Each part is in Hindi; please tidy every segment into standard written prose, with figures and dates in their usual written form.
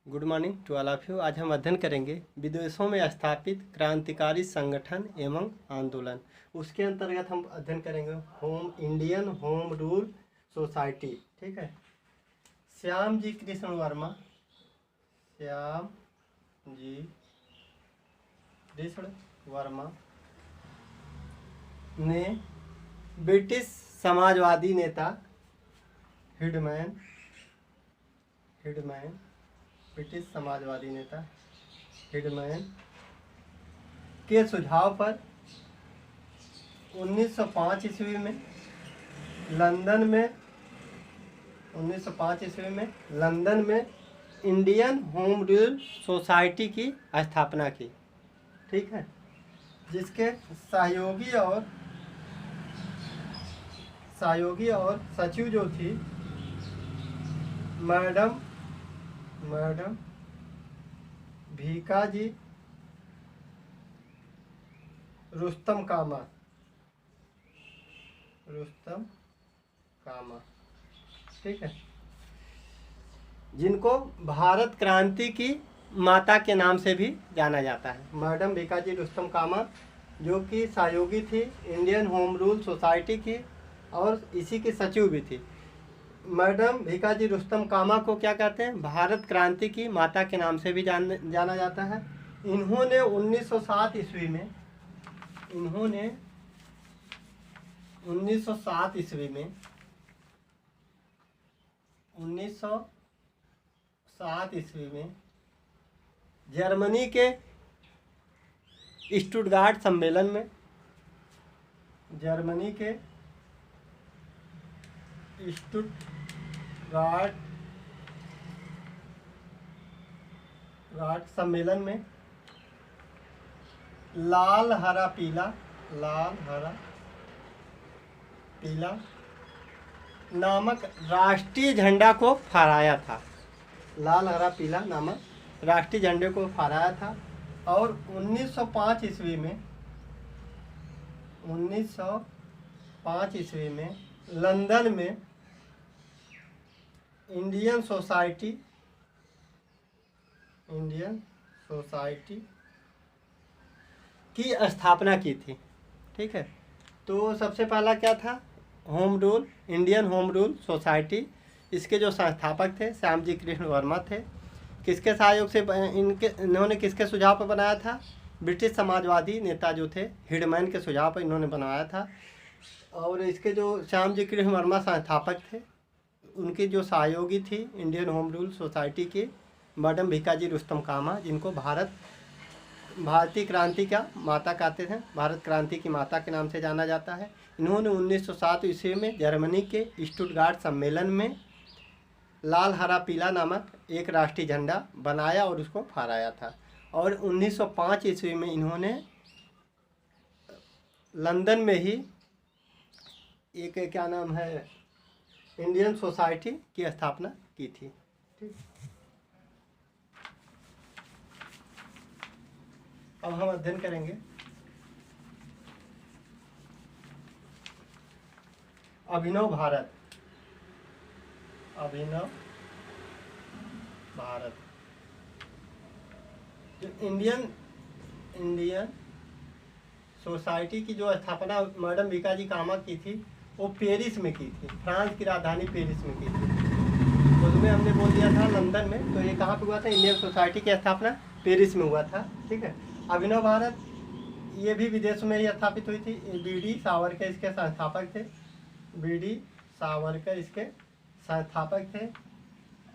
Good morning to all of you. आज हम अध्ययन करेंगे विदेशों में स्थापित क्रांतिकारी संगठन एवं आंदोलन। उसके अंतर्गत हम अध्ययन करेंगे इंडियन होम रूल सोसाइटी। ठीक है। श्याम जी कृष्ण वर्मा, श्याम जी कृष्ण वर्मा ने ब्रिटिश समाजवादी नेता हिडमैन ब्रिटिश समाजवादी नेता हिडमैन के सुझाव पर 1905 ईस्वी में लंदन में इंडियन होम रूल सोसाइटी की स्थापना की। ठीक है। जिसके सहयोगी और सचिव जो थी मैडम भीकाजी रुस्तम कामा। ठीक है। जिनको भारत क्रांति की माता के नाम से भी जाना जाता है। मैडम भीकाजी रुस्तम कामा जो कि सहयोगी थी इंडियन होम रूल सोसाइटी की और इसी की सचिव भी थी। मैडम भीकाजी रुस्तम कामा को क्या कहते हैं? भारत क्रांति की माता के नाम से भी जाना जाता है। इन्होंने 1907 ईस्वी में जर्मनी के स्टुटगार्ट सम्मेलन में लाल हरा पीला नामक राष्ट्रीय झंडा को फहराया था। लाल हरा पीला नामक राष्ट्रीय झंडे को फहराया था। और 1905 ईस्वी में लंदन में इंडियन सोसाइटी की स्थापना की थी। ठीक है। तो सबसे पहला क्या था? Indian home rule society. इसके जो संस्थापक थे श्याम जी कृष्ण वर्मा थे। किसके सहयोग से इन्होंने किसके सुझाव पर बनाया था? ब्रिटिश समाजवादी नेता जो थे हिडमैन के सुझाव पर इन्होंने बनाया था। और इसके जो श्याम जी कृष्ण वर्मा संस्थापक थे उनकी जो सहयोगी थी इंडियन होम रूल सोसाइटी की मैडम भीकाजी रुस्तम कामा, जिनको भारतीय क्रांति का माता कहते हैं, भारत क्रांति की माता के नाम से जाना जाता है। इन्होंने 1907 ईस्वी में जर्मनी के स्टुटगार्ट सम्मेलन में लाल हरा पीला नामक एक राष्ट्रीय झंडा बनाया और उसको फहराया था। और 1905 ईस्वी में इन्होंने लंदन में ही एक क्या नाम है इंडियन सोसाइटी की स्थापना की थी। ठीक। अब हम अध्ययन करेंगे अभिनव भारत। जो इंडियन सोसाइटी की जो स्थापना मैडम भीकाजी कामा की थी वो पेरिस में की थी, फ्रांस की राजधानी पेरिस में की थी। उसमें हमने बोल दिया था लंदन में, तो ये कहाँ पे हुआ था? इंडियन सोसाइटी की स्थापना पेरिस में हुआ था। ठीक है। अभिनव भारत ये भी विदेश में ही स्थापित हुई थी। बी.डी. सावरकर इसके संस्थापक थे।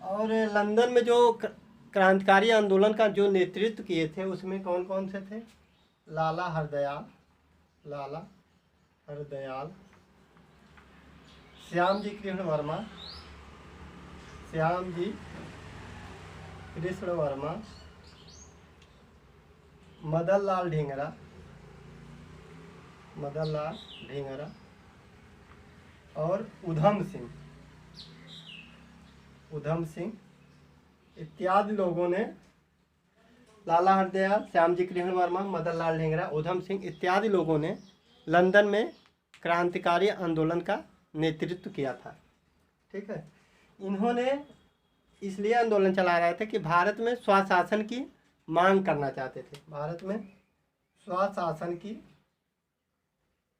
और लंदन में जो क्रांतिकारी आंदोलन का जो नेतृत्व किए थे उसमें कौन कौन से थे? लाला हरदयाल, श्याम जी कृष्ण वर्मा, मदन लाल ढींगरा और उधम सिंह इत्यादि लोगों ने, लाला हरदयाल, श्याम जी कृष्ण वर्मा, मदन लाल ढींगरा, उधम सिंह इत्यादि लोगों ने लंदन में क्रांतिकारी आंदोलन का नेतृत्व किया था। ठीक है। इन्होंने इसलिए आंदोलन चला रहे थे कि भारत में स्वशासन की मांग करना चाहते थे, भारत में स्वशासन की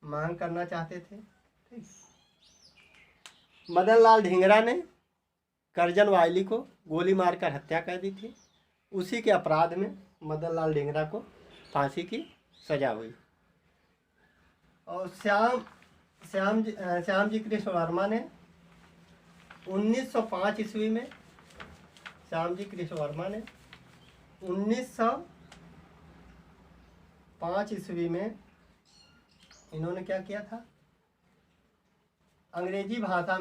मांग करना चाहते थे। ठीक। मदन लाल ढींगरा ने करजन वायली को गोली मारकर हत्या कर दी थी। उसी के अपराध में मदन लाल ढींगरा को फांसी की सजा हुई। और श्याम जी कृष्ण वर्मा ने 1905 ईस्वी में, श्याम जी कृष्ण वर्मा ने 1905 ईस्वी में इन्होंने क्या किया था, अंग्रेजी भाषा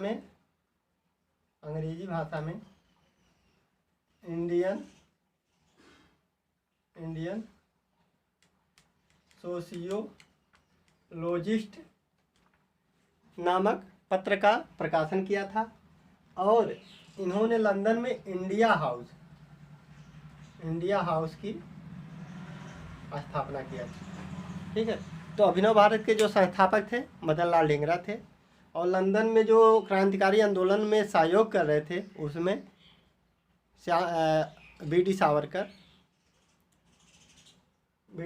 में इंडियन सोशियोलॉजिस्ट नामक पत्र का प्रकाशन किया था। और इन्होंने लंदन में इंडिया हाउस की स्थापना किया थी। ठीक है। तो अभिनव भारत के जो संस्थापक थे मदन लाल ढींगरा थे, और लंदन में जो क्रांतिकारी आंदोलन में सहयोग कर रहे थे उसमें बी.डी.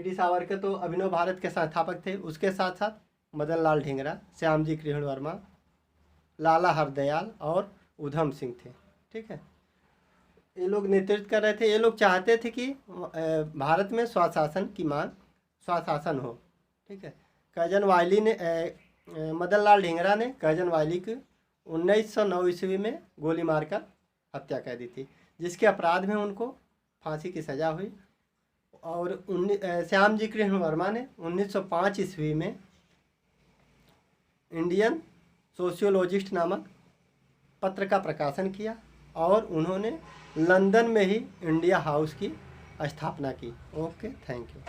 सावरकर तो अभिनव भारत के संस्थापक थे। उसके साथ साथ मदन लाल ढींगरा, श्याम जी कृष्ण वर्मा, लाला हरदयाल और उधम सिंह थे। ठीक है। ये लोग नेतृत्व कर रहे थे। ये लोग चाहते थे कि भारत में स्वशासन हो। ठीक है। मदन लाल ढींगरा ने करजन वायली की 1909 ईस्वी में गोली मारकर हत्या कर दी थी, जिसके अपराध में उनको फांसी की सज़ा हुई। और श्याम जी कृष्ण वर्मा ने 1905 ईस्वी में इंडियन सोशियोलॉजिस्ट नामक पत्र का प्रकाशन किया, और उन्होंने लंदन में ही इंडिया हाउस की स्थापना की। Okay, thank you.